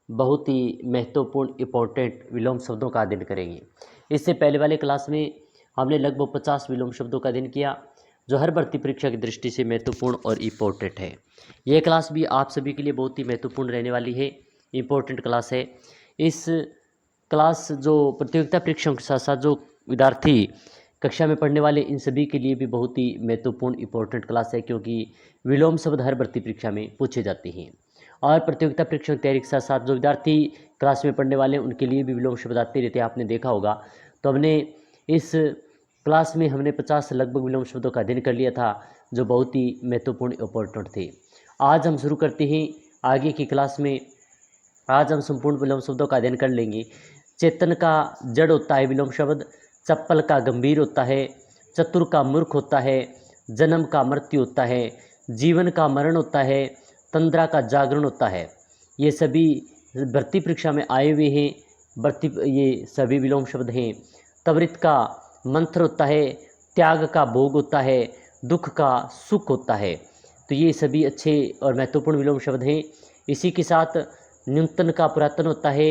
बहुत ही महत्वपूर्ण इम्पोर्टेंट विलोम शब्दों का अध्ययन करेंगे। इससे पहले वाले क्लास में हमने लगभग 50 विलोम शब्दों का अध्ययन किया, जो हर भर्ती परीक्षा की दृष्टि से महत्वपूर्ण और इम्पोर्टेंट है। यह क्लास भी आप सभी के लिए बहुत ही महत्वपूर्ण रहने वाली है, इम्पोर्टेंट क्लास है। इस क्लास जो प्रतियोगिता परीक्षाओं के साथ साथ जो विद्यार्थी कक्षा में पढ़ने वाले इन सभी के लिए भी बहुत ही महत्वपूर्ण इम्पोर्टेंट क्लास है, क्योंकि विलोम शब्द हर भर्ती परीक्षा में पूछे जाते हैं। और प्रतियोगिता परीक्षा की तैयारी के साथ साथ जो विद्यार्थी क्लास में पढ़ने वाले हैं उनके लिए भी विलोम शब्द आते रहते हैं, आपने देखा होगा। तो हमने इस क्लास में हमने 50 लगभग विलोम शब्दों का अध्ययन कर लिया था, जो बहुत ही महत्वपूर्ण इम्पोर्टेंट थे। आज हम शुरू करते हैं आगे की क्लास में। आज हम संपूर्ण विलोम शब्दों का अध्ययन कर लेंगे। चेतन का जड़ होता है विलोम शब्द, चप्पल का गंभीर होता है, चतुर का मूर्ख होता है, जन्म का मृत्यु होता है, जीवन का मरण होता है, तंद्रा का जागरण होता है। ये सभी भर्ती परीक्षा में आए हुए हैं, ये सभी विलोम शब्द हैं। त्वरित का मंत्र होता है, त्याग का भोग होता है, दुख का सुख होता है। तो ये सभी अच्छे और महत्वपूर्ण विलोम शब्द हैं। इसी के साथ न्यूनतम का पुरातन होता है,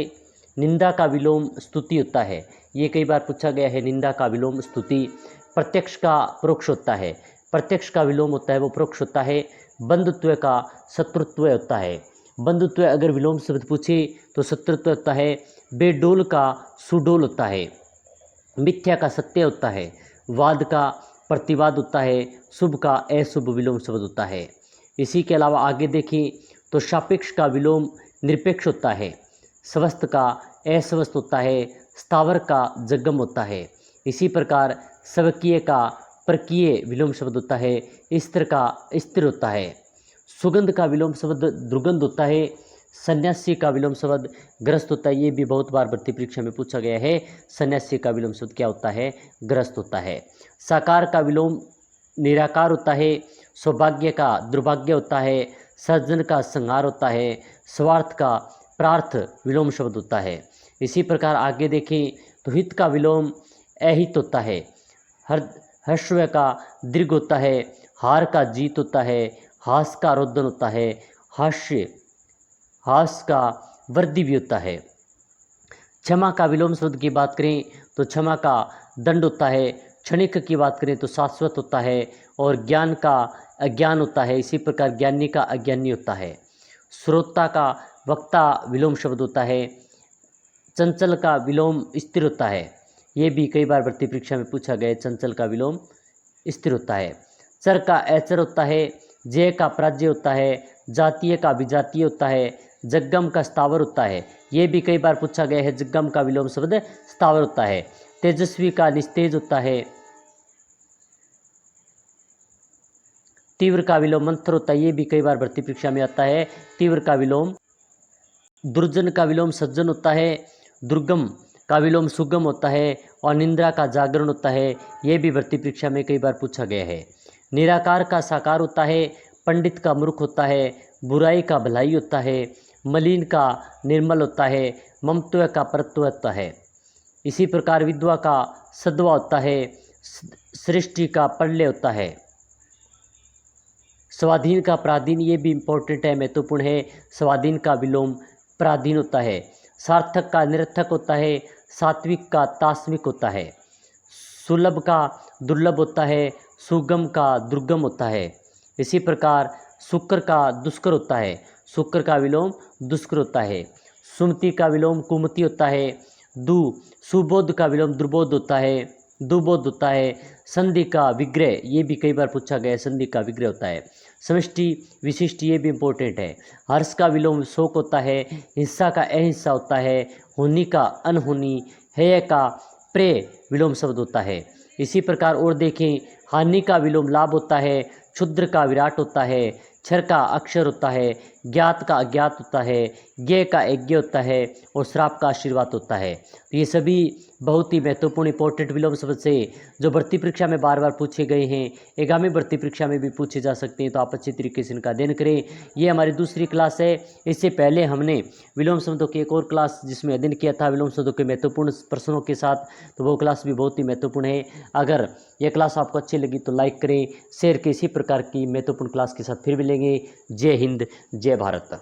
निंदा का विलोम स्तुति होता है। ये कई बार पूछा गया है, निंदा का विलोम स्तुति। प्रत्यक्ष का परोक्ष होता है, प्रत्यक्ष का विलोम होता है वो परोक्ष होता है। बंधुत्व का शत्रुत्व होता है, बंधुत्व अगर विलोम शब्द पूछे तो शत्रुत्व होता है। बेडोल का सुडोल होता है, मिथ्या का सत्य होता है, वाद का प्रतिवाद होता है, शुभ का अशुभ विलोम शब्द होता है। इसी के अलावा आगे देखें तो सापेक्ष का विलोम निरपेक्ष होता है, स्वस्थ का अस्वस्थ होता है, स्थावर का जंगम होता है। इसी प्रकार स्वकीय का परकीय विलोम शब्द होता है, स्थिर का स्थिर होता है। सुगंध का विलोम शब्द दुर्गंध होता है, सन्यासी का विलोम शब्द ग्रस्त होता है। ये भी बहुत बार भर्ती परीक्षा में पूछा गया है, सन्यासी का विलोम शब्द क्या होता है, ग्रस्त होता है। साकार का विलोम निराकार होता है, सौभाग्य का दुर्भाग्य होता है, सज्जन का संहार होता है, स्वार्थ का प्रार्थ विलोम शब्द होता है। इसी प्रकार आगे देखें तो हित का विलोम अहित होता है, हर्षव का दीर्घ होता है, हार का जीत होता है, हास का रोदन होता है, हास का वृद्धि भी होता है। क्षमा का विलोम शब्द की बात करें तो क्षमा का दंड होता है, क्षणिक की बात करें तो शाश्वत होता है, और ज्ञान का अज्ञान होता है। इसी प्रकार ज्ञानी का अज्ञानी होता है। श्रोता का वक्ता विलोम शब्द होता है, चंचल का विलोम स्थिर होता है। ये भी कई बार भर्ती परीक्षा में पूछा गया, चंचल का विलोम स्थिर होता है। चर का अचर होता है, जय का पराजय होता है, जातीय का विजातीय होता है, जग्गम का स्थावर होता है। ये भी कई बार पूछा गया है, जग्गम का विलोम शब्द स्थावर होता है। तेजस्वी का निस्तेज होता है, तीव्र का विलोम मंत्र होता है। ये भी कई बार भर्ती परीक्षा में आता है, तीव्र का विलोम। दुर्जन का विलोम सज्जन होता है, दुर्गम का विलोम सुगम होता है, और निंद्रा का जागरण होता है। ये भी भर्ती परीक्षा में कई बार पूछा गया है। निराकार का साकार होता है, पंडित का मूर्ख होता है, बुराई का भलाई होता है, मलिन का निर्मल होता है, ममत्व का परत्व होता है। इसी प्रकार विद्वा का सद्वा होता है, सृष्टि का प्रलय होता है। स्वाधीन का पराधीन, ये भी इम्पोर्टेंट है, महत्वपूर्ण है। स्वाधीन का विलोम पराधीन होता है। सार्थक का निरर्थक होता है, सात्विक का तास्मिक होता है। सुलभ का दुर्लभ होता है, सुगम का दुर्गम होता है। इसी प्रकार शुक्र का दुष्कर होता है, शुक्र का विलोम दुष्कर होता है। सुमति का विलोम कुमति होता है। सुबोध का विलोम दुर्बोध होता है, दुबोध होता है। संधि का विग्रह, ये भी कई बार पूछा गया है, संधि का विग्रह होता है। समष्टि विशिष्ट, ये भी इम्पोर्टेंट है। हर्ष का विलोम शोक होता है, हिंसा का अहिंसा होता है, होनी का अनहोनी, हेय का प्रेय विलोम शब्द होता है। इसी प्रकार और देखें, हानि का विलोम लाभ होता है, क्षुद्र का विराट होता है, क्षर का अक्षर होता है, ज्ञात का अज्ञात होता है, ज्ञेय का यज्ञ होता है, और श्राप का आशीर्वाद होता है। तो ये सभी बहुत ही महत्वपूर्ण इंपॉर्टेंट विलोम शब्द से जो भर्ती परीक्षा में बार बार पूछे गए हैं, आगामी भर्ती परीक्षा में भी पूछे जा सकते हैं। तो आप अच्छी तरीके से इनका अध्ययन करें। ये हमारी दूसरी क्लास है। इससे पहले हमने विलोम शब्दों की एक और क्लास जिसमें अध्ययन किया था विलोम शब्दों के महत्वपूर्ण प्रश्नों के साथ, तो वो क्लास भी बहुत ही महत्वपूर्ण है। अगर यह क्लास आपको अच्छी लगी तो लाइक करें, शेयर करें। इसी प्रकार की महत्वपूर्ण क्लास के साथ फिर मिलेंगे। जय हिंद, जय भारत।